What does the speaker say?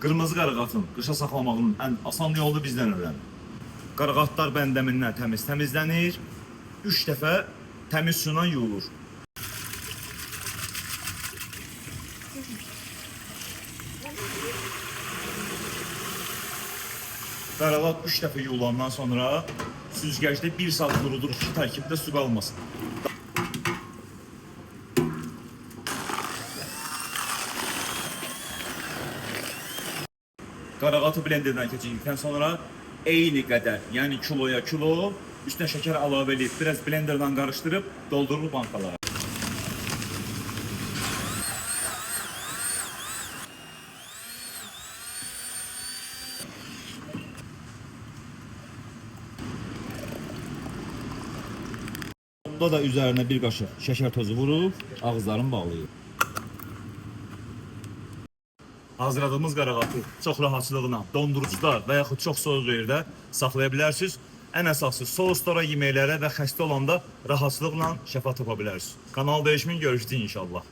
Qırmızı qaraqatın qışa saxlamağının ən asan yolu bizdən öyrənin. Qaraqatlar bəndəmindən təmizlənir, 3 dəfə təmiz sunan yuyulur. Qaraqat 3 dəfə yuyulandan sonra süzgəcdə 1 saat quruduruq ki, tərkibdə su qalmasın. Qaraqatı blenderdən keçirdikdən sonra eyni qədər, yəni kiloya kilo, üstünə şəkər əlavə edib, biraz blenderdən qarışdırıb doldurulur bankalara. Bunda da üzərinə bir qaşıq şəkər tozu vurub, ağızlarını bağlayıb. Hazırladığımız qaraqatı çox rahatçılıqla dondurucuda və yaxud çox soyuq yerdə saxlaya bilərsiniz. Ən əsası soslara, yeməklərə və xəstə olanda rahatçılıqla şəfa tapa bilərsiniz. Kanal dəyişmin görüşdük inşallah.